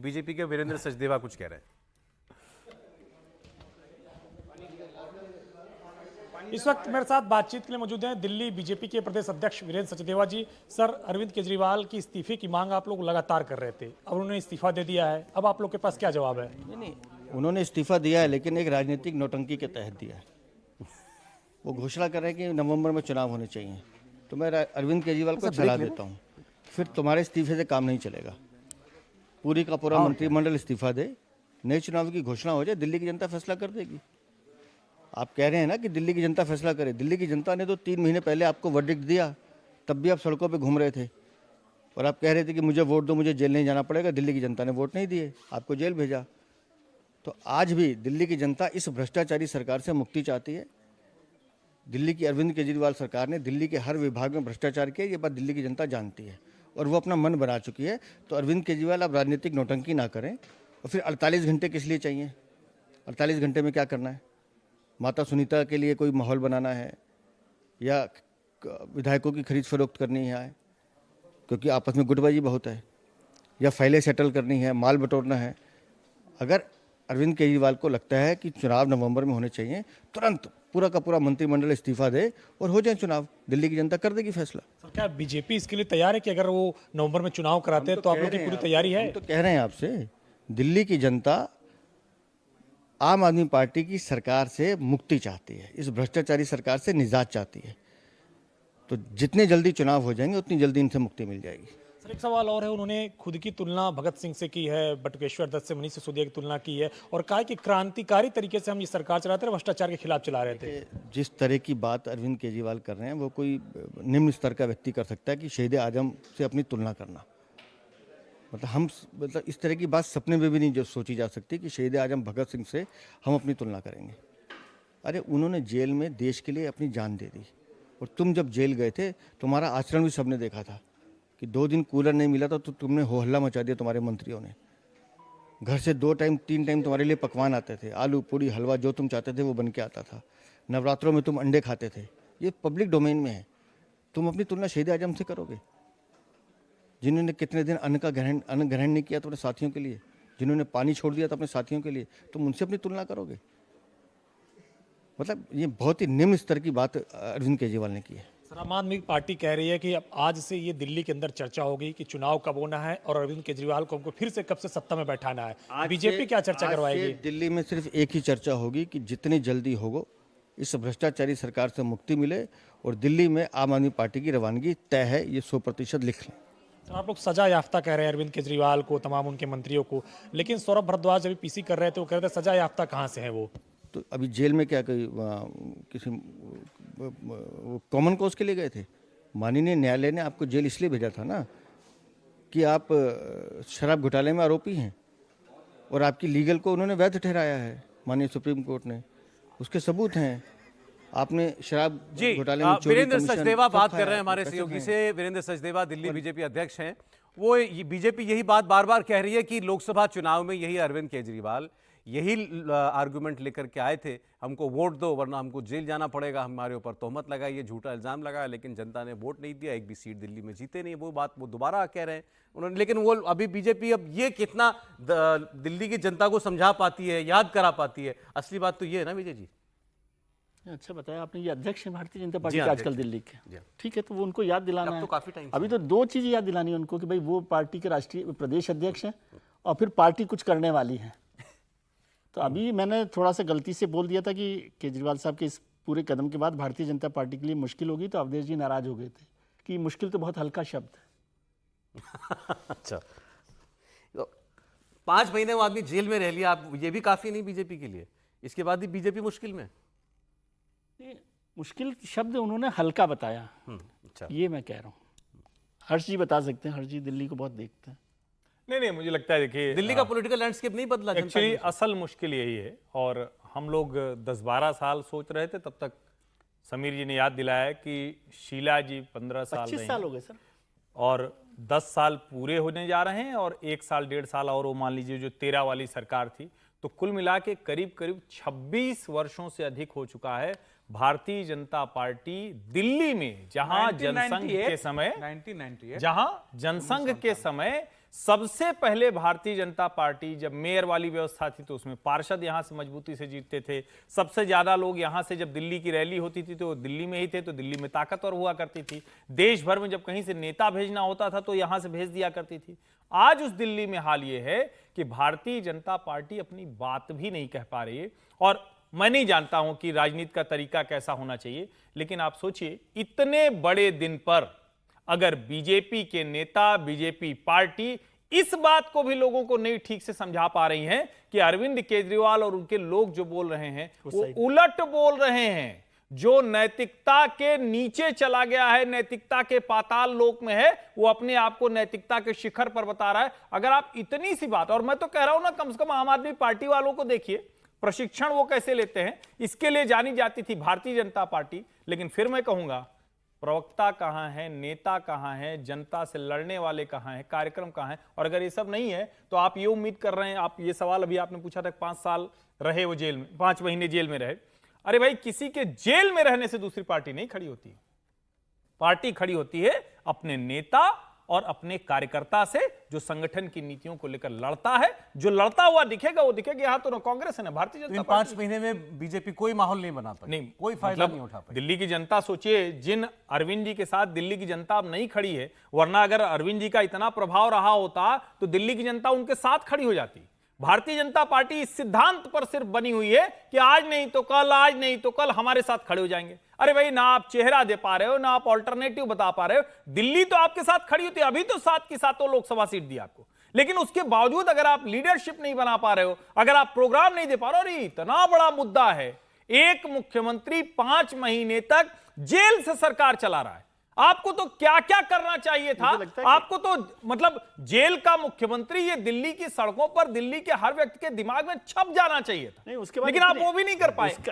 BJP के वीरेंद्र सचदेवा कुछ कह रहे हैं। इस वक्त मेरे साथ बातचीत के लिए मौजूद हैं दिल्ली बीजेपी के प्रदेश अध्यक्ष वीरेंद्र सचदेवा जी। सर, अरविंद केजरीवाल की इस्तीफे की मांग आप लोग लगातार कर रहे थे, अब उन्होंने इस्तीफा दे दिया है, अब आप लोग के पास क्या जवाब है? नहीं, उन्होंने इस्तीफा दिया है लेकिन एक राजनीतिक नौटंकी के तहत दिया है। वो घोषणा कर रहे हैं कि नवंबर में चुनाव होने चाहिए, तो मैं अरविंद केजरीवाल को सलाह देता हूँ, फिर तुम्हारे इस्तीफे से काम नहीं चलेगा। पूरी का पूरा मंत्रिमंडल इस्तीफा दे, नए चुनाव की घोषणा हो जाए, दिल्ली की जनता फैसला कर देगी। आप कह रहे हैं ना कि दिल्ली की जनता फैसला करे। दिल्ली की जनता ने तो 3 महीने पहले आपको वर्डिक्ट दिया, तब भी आप सड़कों पे घूम रहे थे और आप कह रहे थे कि मुझे वोट दो, मुझे जेल नहीं जाना पड़ेगा। दिल्ली की जनता ने वोट नहीं दिए, आपको जेल भेजा। तो आज भी दिल्ली की जनता इस भ्रष्टाचारी सरकार से मुक्ति चाहती है। दिल्ली की अरविंद केजरीवाल सरकार ने दिल्ली के हर विभाग में भ्रष्टाचार किया, ये बात दिल्ली की जनता जानती है और वो अपना मन बना चुकी है। तो अरविंद केजरीवाल आप राजनीतिक नौटंकी ना करें। और फिर 48 घंटे किस लिए चाहिए? 48 घंटे में क्या करना है? माता सुनीता के लिए कोई माहौल बनाना है या विधायकों की खरीद फरोख्त करनी है क्योंकि आपस में गुटबाजी बहुत है, या फाइलें सेटल करनी है, माल बटोरना है? अगर अरविंद केजरीवाल को लगता है कि चुनाव नवंबर में होने चाहिए, तुरंत पूरा का पूरा मंत्रिमंडल इस्तीफा दे और हो जाए चुनाव। दिल्ली की जनता कर देगी फैसला। सर, क्या बीजेपी इसके लिए तैयार है कि अगर वो नवंबर में चुनाव कराते हैं तो आप लोग की पूरी तैयारी है? हम तो कह रहे हैं आपसे, दिल्ली की जनता आम आदमी पार्टी की सरकार से मुक्ति चाहती है, इस भ्रष्टाचारी सरकार से निजात चाहती है। तो जितने जल्दी चुनाव हो जाएंगे उतनी जल्दी इनसे मुक्ति मिल जाएगी। सर, एक सवाल और है, उन्होंने खुद की तुलना भगत सिंह से की है, बटुकेश्वर दत्त से, मनीष सिसोदिया की तुलना की है और कहा कि क्रांतिकारी तरीके से हम ये सरकार चलाते रहे, भ्रष्टाचार के खिलाफ चला रहे थे। जिस तरह की बात अरविंद केजरीवाल कर रहे हैं वो कोई निम्न स्तर का व्यक्ति कर सकता है कि शहीद आजम से अपनी तुलना करना। मतलब इस तरह की बात सपने में भी नहीं जो सोची जा सकती कि शहीद आजम भगत सिंह से हम अपनी तुलना करेंगे। अरे उन्होंने जेल में देश के लिए अपनी जान दे दी और तुम जब जेल गए थे तुम्हारा आचरण भी सबने देखा था कि 2 दिन कूलर नहीं मिला था तो तुमने हो हल्ला मचा दिया। तुम्हारे मंत्रियों ने घर से 2 टाइम 3 टाइम तुम्हारे लिए पकवान आते थे, आलू पूड़ी हलवा जो तुम चाहते थे वो बन के आता था। नवरात्रों में तुम अंडे खाते थे। ये पब्लिक डोमेन में है। तुम अपनी तुलना शहीद आजम से करोगे जिन्होंने कितने दिन अन्न ग्रहण नहीं किया तो अपने साथियों के लिए, जिन्होंने पानी छोड़ दिया था अपने साथियों के लिए, तुम उनसे अपनी तुलना करोगे? मतलब ये बहुत ही निम्न स्तर की बात अरविंद केजरीवाल ने की है। सर, आम आदमी पार्टी कह रही है कि अब आज से ये दिल्ली के अंदर चर्चा होगी कि चुनाव कब होना है और अरविंद केजरीवाल को हमको फिर से कब से सत्ता में बैठाना है। बीजेपी क्या चर्चा करवाएगी? दिल्ली में सिर्फ एक ही चर्चा होगी कि जितनी जल्दी होगो इस भ्रष्टाचारी सरकार से मुक्ति मिले और दिल्ली में आम आदमी पार्टी की रवानगी तय है। ये 100% लिख लें। सर, आप लोग सजा याफ्ता कह रहे हैं अरविंद केजरीवाल को, तमाम उनके मंत्रियों को, लेकिन सौरभ भारद्वाज अभी पीसी कर रहे थे, वो कह रहे थे सजा याफ्ता कहाँ से है वो? तो अभी जेल में क्या किसी कॉमन कॉज के लिए गए थे? माननीय न्यायालय ने आपको जेल इसलिए भेजा था ना कि आप शराब घोटाले में आरोपी हैं और आपकी लीगल को उन्होंने वैध ठहराया है माननीय सुप्रीम कोर्ट ने, उसके सबूत हैं। आपने शराब घोटाले में चोरी, वीरेंद्र कमीशन सचदेवा बात सब कर रहे हैं हमारे सहयोगी से। वीरेंद्र सचदेवा दिल्ली बीजेपी अध्यक्ष हैं। वो बीजेपी यही बात बार बार कह रही है कि लोकसभा चुनाव में यही अरविंद केजरीवाल यही आर्गुमेंट लेकर के आए थे, हमको वोट दो वरना हमको जेल जाना पड़ेगा, हमारे ऊपर तोहमत लगाई, ये झूठा इल्जाम लगाया, लेकिन जनता ने वोट नहीं दिया, एक भी सीट दिल्ली में जीते नहीं। वो बात वो दोबारा कह रहे हैं उन्होंने। लेकिन वो अभी बीजेपी अब ये कितना दिल्ली की जनता को समझा पाती है, याद करा पाती है, असली बात तो ये है ना विजय जी। अच्छा बताया आपने, ये अध्यक्ष है भारतीय जनता पार्टी के आजकल दिल्ली के। ठीक है, तो वो उनको याद दिलाना है। तो काफी टाइम अभी तो 2 चीजें याद दिलानी है उनको कि भाई वो पार्टी के राष्ट्रीय प्रदेश अध्यक्ष हैं और फिर पार्टी कुछ करने वाली है। तो अभी मैंने थोड़ा सा गलती से बोल दिया था कि केजरीवाल साहब के इस पूरे कदम के बाद भारतीय जनता पार्टी के लिए मुश्किल होगी, तो अवधेश जी नाराज हो गए थे कि मुश्किल तो बहुत हल्का शब्द है। अच्छा, तो 5 महीने वो आदमी जेल में रह लिया, आप ये भी काफी नहीं बीजेपी के लिए? इसके बाद भी बीजेपी मुश्किल में? मुश्किल शब्द उन्होंने हल्का बताया। अच्छा, ये मैं कह रहा हूँ। हर्ष जी बता सकते हैं, हर्ष जी दिल्ली को बहुत देखते हैं। नहीं, मुझे लगता है देखिए दिल्ली का पॉलिटिकल लैंडस्केप नहीं बदला। एक्चुअली असल मुश्किल यही है और हम लोग 10-12 साल सोच रहे थे, तब तक समीर जी ने याद दिलाया कि शीला जी 15 साल 25 साल हो गए सर, और 10 साल पूरे होने जा रहे हैं और 1 साल 1.5 साल और वो मान लीजिए जो 13 वाली सरकार थी, तो कुल मिला के करीब 26 वर्षों से अधिक हो चुका है भारतीय जनता पार्टी दिल्ली में, जहां जनसंघ के समय 1998 जहां जनसंघ के समय सबसे पहले भारतीय जनता पार्टी जब मेयर वाली व्यवस्था थी तो उसमें पार्षद यहां से मजबूती से जीतते थे। सबसे ज्यादा लोग यहां से जब दिल्ली की रैली होती थी तो दिल्ली में ही थे, तो दिल्ली में ताकतवर हुआ करती थी। देश भर में जब कहीं से नेता भेजना होता था तो यहां से भेज दिया करती थी। आज उस दिल्ली में हाल ये है कि भारतीय जनता पार्टी अपनी बात भी नहीं कह पा रही है। और मैं नहीं जानता हूं कि राजनीति का तरीका कैसा होना चाहिए, लेकिन आप सोचिए इतने बड़े दिन पर अगर बीजेपी के नेता, बीजेपी पार्टी इस बात को भी लोगों को नहीं ठीक से समझा पा रही हैं कि अरविंद केजरीवाल और उनके लोग जो बोल रहे हैं वो उलट बोल रहे हैं। जो नैतिकता के नीचे चला गया है, नैतिकता के पाताल लोक में है, वो अपने आप को नैतिकता के शिखर पर बता रहा है। अगर आप इतनी सी बात, और मैं तो कह रहा हूं ना, कम से कम आम आदमी पार्टी वालों को देखिए प्रशिक्षण वो कैसे लेते हैं, इसके लिए जानी जाती थी भारतीय जनता पार्टी। लेकिन फिर मैं कहूंगा प्रवक्ता कहां है, नेता कहां है, जनता से लड़ने वाले कहां हैं, कार्यक्रम कहां हैं? और अगर ये सब नहीं है तो आप ये उम्मीद कर रहे हैं, आप ये सवाल अभी आपने पूछा था 5 साल रहे वो जेल में, 5 महीने जेल में रहे। अरे भाई, किसी के जेल में रहने से दूसरी पार्टी नहीं खड़ी होती। पार्टी खड़ी होती है अपने नेता और अपने कार्यकर्ता से, जो संगठन की नीतियों को लेकर लड़ता है। जो लड़ता हुआ दिखेगा वो दिखेगा। यहां तो ना कांग्रेस है ना भारतीय जनता इन पार्टी। 5 महीने में बीजेपी कोई माहौल नहीं बना पाई, नहीं, कोई फायदा मतलब नहीं उठा पाई। दिल्ली की जनता, सोचिए जिन अरविंद जी के साथ दिल्ली की जनता अब नहीं खड़ी है, वरना अगर अरविंद जी का इतना प्रभाव रहा होता तो दिल्ली की जनता उनके साथ खड़ी हो जाती। भारतीय जनता पार्टी इस सिद्धांत पर सिर्फ बनी हुई है कि आज नहीं तो कल, आज नहीं तो कल हमारे साथ खड़े हो जाएंगे। अरे भाई, ना आप चेहरा दे पा रहे हो, ना आप ऑल्टरनेटिव बता पा रहे हो। दिल्ली तो आपके साथ खड़ी होती है, अभी तो 7 की 7 लोकसभा सीट दी आपको, लेकिन उसके बावजूद अगर आप लीडरशिप नहीं बना पा रहे हो, अगर आप प्रोग्राम नहीं दे पा रहे हो, अरे इतना बड़ा मुद्दा है। एक मुख्यमंत्री 5 महीने तक जेल से सरकार चला रहा है। आपको तो क्या क्या करना चाहिए था। आपको तो मतलब जेल का मुख्यमंत्री ये दिल्ली की सड़कों पर, दिल्ली के हर व्यक्ति के दिमाग में छप जाना चाहिए था। नहीं, उसके बाद लेकिन आप वो भी नहीं कर पाए।